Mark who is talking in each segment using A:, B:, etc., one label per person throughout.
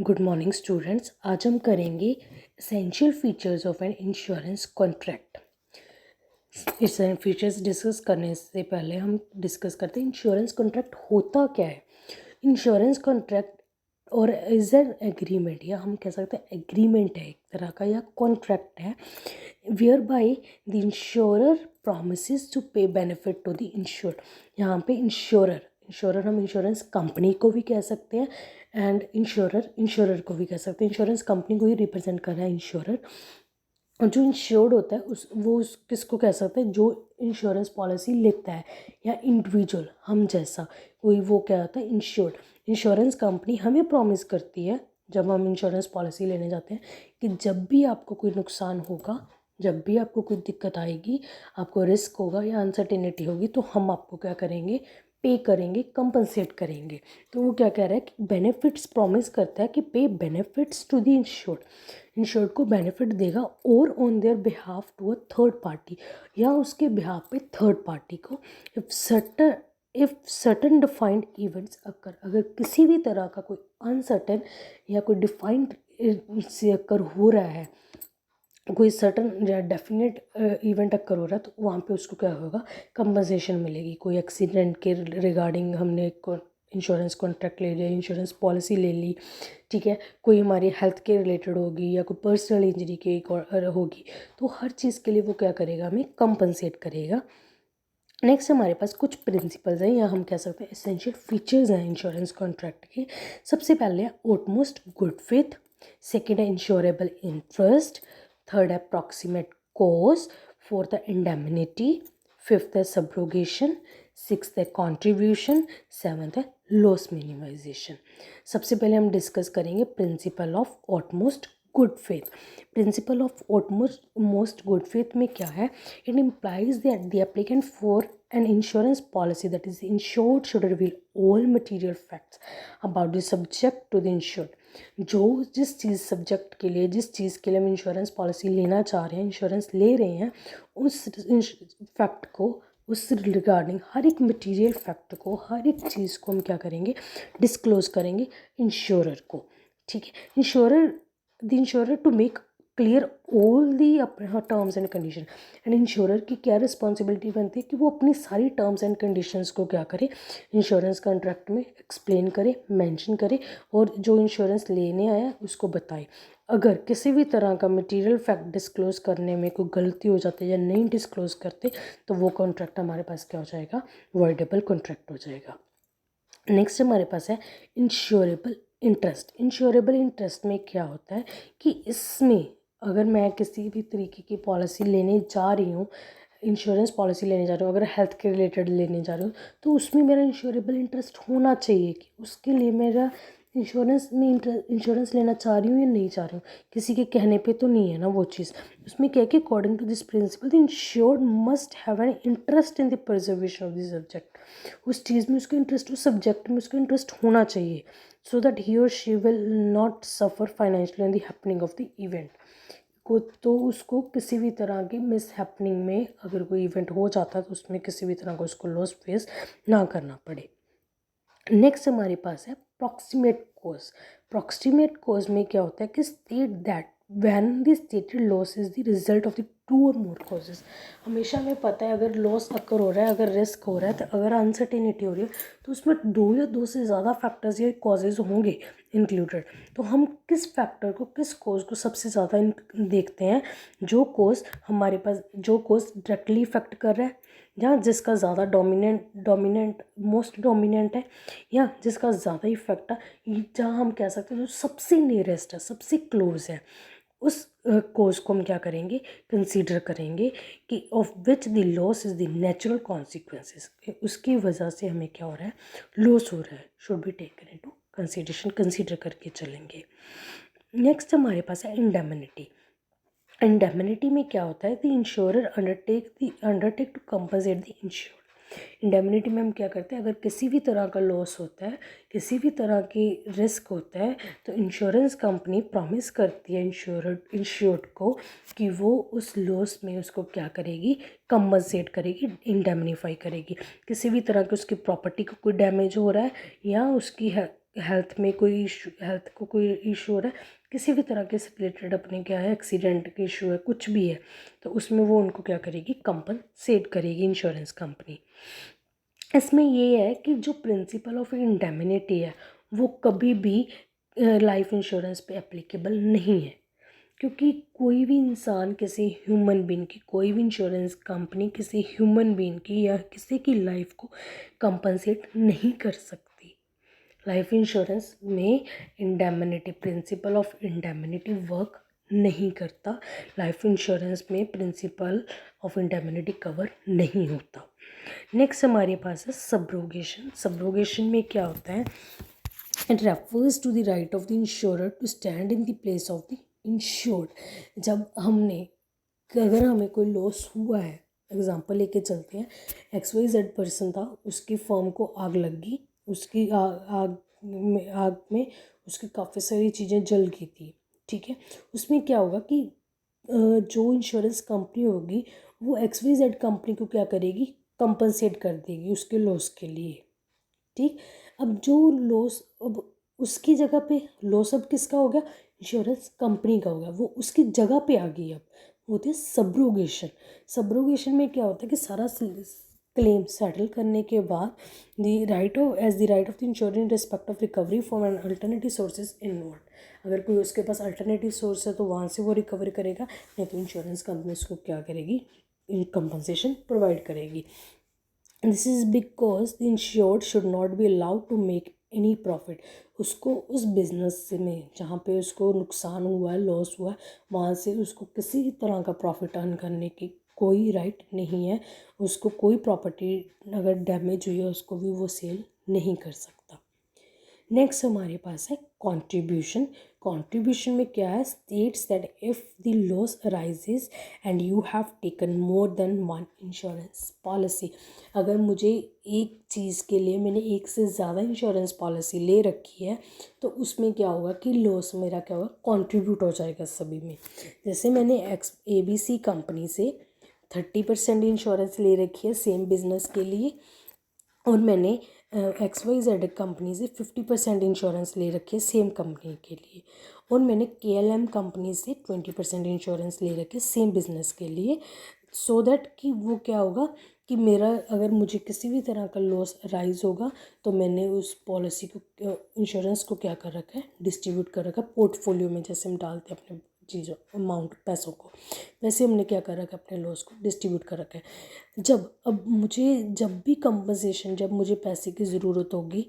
A: Good morning students. आज हम करेंगे essential features of an insurance contract. इस फीचर्स डिस्कस करने से पहले हम डिस्कस करते हैं इंश्योरेंस कॉन्ट्रैक्ट होता क्या है। इंश्योरेंस कॉन्ट्रैक्ट और इज एन एग्रीमेंट, या हम कह सकते हैं एग्रीमेंट है एक तरह का, या कॉन्ट्रैक्ट है whereby the insurer promises to pay benefit to the insured. यहाँ पे इंश्योरर हम इंश्योरेंस कंपनी को भी कह सकते हैं एंड इंश्योरर को भी कह सकते हैं। इंश्योरेंस कंपनी को ही रिप्रेजेंट कर रहा है इंश्योरर। और जो इंश्योर्ड होता है उस किसको कह सकते हैं, जो इंश्योरेंस पॉलिसी लेता है, या इंडिविजुअल हम जैसा कोई, वो क्या होता है इंश्योर्ड। इंश्योरेंस कंपनी हमें प्रॉमिस करती है जब हम इंश्योरेंस पॉलिसी लेने जाते हैं कि जब भी आपको कोई नुकसान होगा, जब भी आपको कोई दिक्कत आएगी, आपको रिस्क होगा या अनसर्टेनिटी होगी, तो हम आपको क्या करेंगे, पे करेंगे, कंपनसेट करेंगे। तो वो क्या कह रहा है कि बेनिफिट्स प्रॉमिस करता है कि pay benefits to the insured को बेनिफिट देगा, और on their behalf to a third party, या उसके बिहाफ पे थर्ड पार्टी को, if certain defined events occur, अगर किसी भी तरह का कोई अनसर्टन या कोई डिफाइंड से अकर हो रहा है, कोई सर्टन या डेफिनेट इवेंट अक्कर हो रहा है, तो वहाँ पे उसको क्या होगा, कंपनसेशन मिलेगी। कोई एक्सीडेंट के रिगार्डिंग हमने इंश्योरेंस कॉन्ट्रैक्ट ले लिया, इंश्योरेंस पॉलिसी ले ली, ठीक है, कोई हमारी हेल्थ के रिलेटेड होगी या कोई पर्सनल इंजरी की होगी, तो हर चीज़ के लिए वो क्या करेगा, हमें कंपनसेट करेगा। नेक्स्ट हमारे पास कुछ प्रिंसिपल्स हैं, या हम कह सकते हैं एसेंशियल फीचर्स हैं इंश्योरेंस कॉन्ट्रैक्ट के। सबसे पहले है ऑटमोस्ट गुड फेथ, सेकेंड है इंश्योरेबल इंटरेस्ट, थर्ड है प्रॉक्सिमेट कॉज, फोर्थ है इंडेमनिटी, फिफ्थ है सब्रोगेशन, सिक्स्थ है कॉन्ट्रीब्यूशन, सेवन्थ है लॉस मिनिमाइजेशन। सबसे पहले हम डिस्कस करेंगे principle of utmost good faith. Principle of utmost good faith में क्या है, it implies that the applicant for an insurance policy that is insured should reveal all material facts about the subject to the insured। जो जिस चीज़ subject के लिए, जिस चीज़ के लिए हम इंश्योरेंस पॉलिसी लेना चाह रहे हैं, इंश्योरेंस ले रहे हैं, उस फैक्ट को, उस रिगार्डिंग हर एक मटेरियल फैक्ट को, हर एक चीज़ को हम क्या करेंगे, डिस्क्लोज करेंगे इंश्योरर को। ठीक है, the insurer to make clear all the terms and condition. And insurer की क्या रिस्पॉन्सिबिलिटी बनती है कि वो अपनी सारी टर्म्स एंड कंडीशंस को क्या करे, इंश्योरेंस कॉन्ट्रैक्ट में एक्सप्लेन करे, मेंशन करे, और जो इंश्योरेंस लेने आया उसको बताए। अगर किसी भी तरह का मटेरियल फैक्ट डिस्क्लोज करने में कोई गलती हो जाती है या नहीं डिस्क्लोज करते, तो वो कॉन्ट्रैक्ट हमारे पास क्या हो जाएगा, वॉइडेबल कॉन्ट्रैक्ट हो जाएगा। नेक्स्ट हमारे पास है इंश्योरेबल इंटरेस्ट। इंश्योरेबल इंटरेस्ट में क्या होता है कि इसमें अगर मैं किसी भी तरीके की पॉलिसी लेने जा रही हूँ, इंश्योरेंस पॉलिसी लेने जा रही हूँ, अगर हेल्थ के रिलेटेड लेने जा रही हूँ, तो उसमें मेरा इंश्योरेबल इंटरेस्ट होना चाहिए कि उसके लिए मेरा इंश्योरेंस लेना चाह रही हूँ या नहीं चाह रही हूँ, किसी के कहने पे तो नहीं है ना वो चीज़। उसमें क्या है कि according to this principle the insured must have an interest in the preservation of the subject. उस चीज़ में उसका इंटरेस्ट, उस सब्जेक्ट में उसका इंटरेस्ट होना चाहिए, सो दैट ही और she will not suffer financially in the happening of the event को। तो उसको किसी भी तरह की मिस हैपनिंग में अगर कोई इवेंट हो जाता है, तो उसमें किसी भी तरह का उसको लॉस फेस ना करना पड़े। नेक्स्ट हमारे पास है प्रॉक्सिमेट कॉज। प्रॉक्सिमेट कॉज में क्या होता है कि state that when the stated loss is the result of the two और मोर कॉजेज। हमेशा हमें पता है अगर लॉस अकर हो रहा है, अगर रिस्क हो रहा है, तो अगर अनसर्टेनिटी हो रही है, तो उसमें दो या दो से ज़्यादा फैक्टर्स या कॉजेज होंगे इंक्लूडेड। तो हम किस फैक्टर को, किस कॉज को सबसे ज़्यादा देखते हैं, जो कॉज हमारे पास, जो कॉज डायरेक्टली इफेक्ट कर रहा है, या जिसका ज़्यादा डोमिनेंट मोस्ट डोमिनेंट है, या जिसका ज़्यादा इफेक्ट है, जहाँ हम कह सकते हैं जो सबसे नियरेस्ट है, सबसे क्लोज है, उस कोज को हम क्या करेंगे, कंसीडर करेंगे कि of which the loss is the natural consequences. उसकी वजह से हमें क्या हो रहा है, लॉस हो रहा है, should be taken into consideration, consider करके चलेंगे। नेक्स्ट हमारे पास है इंडेमनिटी। इंडेमनिटी में क्या होता है, the insurer undertake to compensate the insured. Indemnity में हम क्या करते हैं, अगर किसी भी तरह का लॉस होता है, किसी भी तरह की रिस्क होता है, तो इंश्योरेंस कंपनी प्रॉमिस करती है इंश्योर्ड को कि वो उस लॉस में उसको क्या करेगी, कंपनसेट करेगी, इंडेमनीफाई करेगी। किसी भी तरह की उसकी प्रॉपर्टी को कोई डैमेज हो रहा है, या उसकी हेल्थ में कोई इशू, हेल्थ को कोई इशू हो रहा है, किसी भी तरह के से रिलेटेड अपने क्या है एक्सीडेंट का इशू है, कुछ भी है, तो उसमें वो उनको क्या करेगी, कंपनसेट करेगी इंश्योरेंस कंपनी। इसमें ये है कि जो प्रिंसिपल ऑफ इंडेमनिटी है वो कभी भी लाइफ इंश्योरेंस पे एप्लीकेबल नहीं है, क्योंकि कोई भी इंसान किसी ह्यूमन बीइंग की, कोई भी इंश्योरेंस कंपनी किसी ह्यूमन बीइंग की या किसी की लाइफ को कंपनसेट नहीं कर सकती। लाइफ इंश्योरेंस में indemnity, principle of indemnity work नहीं करता। लाइफ इंश्योरेंस में प्रिंसिपल ऑफ इंडेमनिटी कवर नहीं होता। नेक्स्ट हमारे पास है सब्रोगेशन। सब्रोगेशन में क्या होता है, it refers to the right of the insurer to stand in the place of the insured. जब हमने, अगर हमें कोई लॉस हुआ है, एग्जांपल लेके चलते हैं, XYZ पर्सन था, उसकी फर्म को आग लग गई, उसकी आग में उसकी काफ़ी सारी चीज़ें जल गई थी, ठीक है। उसमें क्या होगा कि जो इंश्योरेंस कंपनी होगी वो XYZ कंपनी को क्या करेगी, कंपनसेट कर देगी उसके लॉस के लिए, ठीक। अब जो लॉस, अब उसकी जगह पे लॉस अब किसका हो गया, इंश्योरेंस कंपनी का हो गया, वो उसकी जगह पे आ गई। अब होती है सब्रोगेशन। सब्रोगेशन में क्या होता है कि सारा क्लेम सेटल करने के बाद the right of, as the right of the insure in respect of recovery from an alternative sources involve. अगर कोई उसके पास अल्टरनेटिव सोर्स है तो वहाँ से वो रिकवर करेगा, नहीं तो इंश्योरेंस कंपनी उसको क्या करेगी, कंपनसेशन प्रोवाइड करेगी। This is because the insured should not be allowed to make any profit. उसको उस बिजनेस में जहाँ पे उसको नुकसान हुआ है, लॉस हुआ है, वहाँ से उसको किसी तरह का प्रॉफिट अर्न करने की कोई राइट नहीं है। उसको कोई प्रॉपर्टी अगर डैमेज हुई है उसको भी वो सेल नहीं कर सकता। नेक्स्ट हमारे पास है कंट्रीब्यूशन। कंट्रीब्यूशन में क्या है, states that if the loss arises and you have taken more than one insurance policy. अगर मुझे एक चीज़ के लिए मैंने एक से ज़्यादा इंश्योरेंस पॉलिसी ले रखी है तो उसमें क्या होगा कि लॉस मेरा क्या होगा, कंट्रीब्यूट हो जाएगा सभी में। जैसे मैंने ABC कंपनी से 30% इंश्योरेंस ले रखी है सेम बिजनेस के लिए, और मैंने XYZ कंपनी से 50% इंश्योरेंस ले रखी है सेम कंपनी के लिए, और मैंने KLM कंपनी से 20% इंश्योरेंस ले रखी है सेम बिजनेस के लिए, सो दैट कि वो क्या होगा कि मेरा अगर मुझे किसी भी तरह का लॉस राइज होगा तो मैंने उस पॉलिसी को, इंश्योरेंस को क्या कर रखा है, डिस्ट्रीब्यूट कर रखा है पोर्टफोलियो में। जैसे हम डालते हैं अपने चीज़ों अमाउंट पैसों को, वैसे हमने क्या कर रखा है, अपने लॉस को डिस्ट्रीब्यूट कर रखा है। जब अब मुझे, जब भी कंपनसेशन, जब मुझे पैसे की ज़रूरत होगी,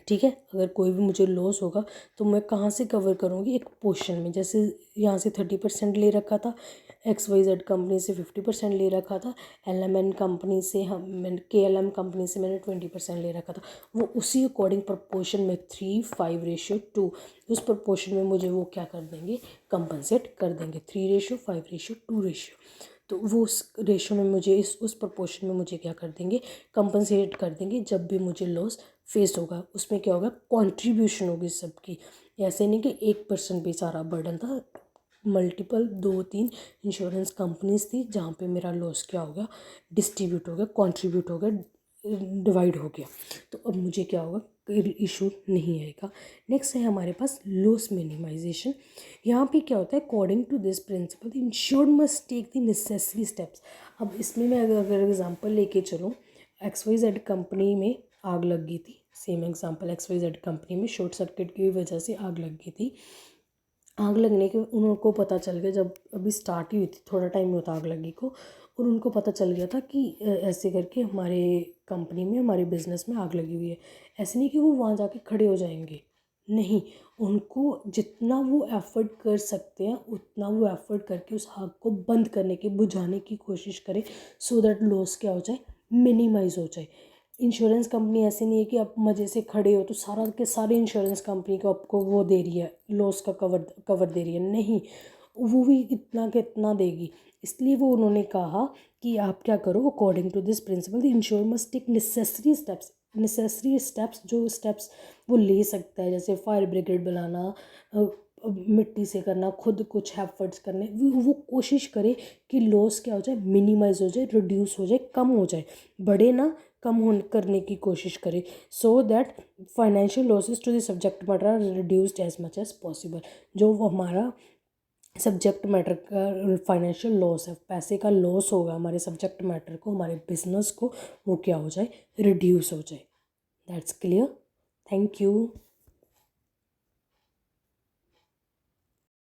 A: ठीक है, अगर कोई भी मुझे लॉस होगा तो मैं कहाँ से कवर करूँगी, एक पोर्शन में। जैसे यहाँ से 30% ले रखा था, XYZ कंपनी से 50% ले रखा था, LMN कंपनी से मैंने KLM कंपनी से मैंने 20% ले रखा था, वो उसी अकॉर्डिंग प्रपोर्शन में 3:5:2 उस प्रपोर्शन में मुझे वो क्या कर देंगे, कंपनसेट कर देंगे। 3:5:2 तो वो उस रेशो में मुझे, उस प्रपोर्शन में मुझे क्या कर देंगे, कंपनसेट कर देंगे जब भी मुझे लॉस फेस होगा। उसमें क्या होगा, कंट्रीब्यूशन होगी सबकी। ऐसे नहीं कि 1% पे सारा बर्डन था, मल्टीपल 2-3 इंश्योरेंस कंपनीज थी जहाँ पे मेरा लॉस क्या हो गया, डिस्ट्रीब्यूट हो गया, कंट्रीब्यूट हो गया, डिवाइड हो गया। तो अब मुझे क्या होगा, इशू नहीं आएगा। नेक्स्ट है हमारे पास लॉस मिनिमाइजेशन। यहाँ पे क्या होता है, according to this principle the insured must take the necessary steps. अब इसमें मैं अगर एग्जांपल लेके चलूँ, XYZ कंपनी में आग लग गई थी, सेम एग्जांपल, XYZ कंपनी में शॉर्ट सर्किट की वजह से आग लग गई थी। आग लगने के उनको पता चल गया, जब अभी स्टार्ट ही हुई थी, थोड़ा टाइम हुआ था आग लगी को, और उनको पता चल गया था कि ऐसे करके हमारे कंपनी में, हमारे बिजनेस में आग लगी हुई है। ऐसे नहीं कि वो वहाँ जाके खड़े हो जाएंगे, नहीं, उनको जितना वो एफर्ट कर सकते हैं उतना वो एफर्ट करके उस आग को बंद करने की, बुझाने की कोशिश करें, सो दैट लॉस क्या हो जाए, मिनिमाइज हो जाए। इंश्योरेंस कंपनी ऐसे नहीं है कि आप मज़े से खड़े हो तो सारा के सारे इंश्योरेंस कंपनी को आपको वो दे रही है, लॉस का कवर दे रही है, नहीं, वो भी इतना के इतना देगी। इसलिए वो उन्होंने कहा कि आप क्या करो, according to this principle the insure must take necessary steps. Necessary steps, जो स्टेप्स वो ले सकता है, जैसे फायर ब्रिगेड बुलाना, मिट्टी से करना, खुद कुछ एफर्ट्स करने, वो कोशिश करे कि लॉस क्या हो जाए, मिनिमाइज हो जाए, रिड्यूस हो जाए, कम हो जाए, बढ़े ना, कम होने करने की कोशिश करें, so that financial losses to the subject matter are reduced as much as possible. जो वो हमारा सब्जेक्ट मैटर का फाइनेंशियल लॉस है, पैसे का लॉस होगा हमारे सब्जेक्ट मैटर को, हमारे बिजनेस को, वो क्या हो जाए, रिड्यूस हो जाए। That's clear. Thank you.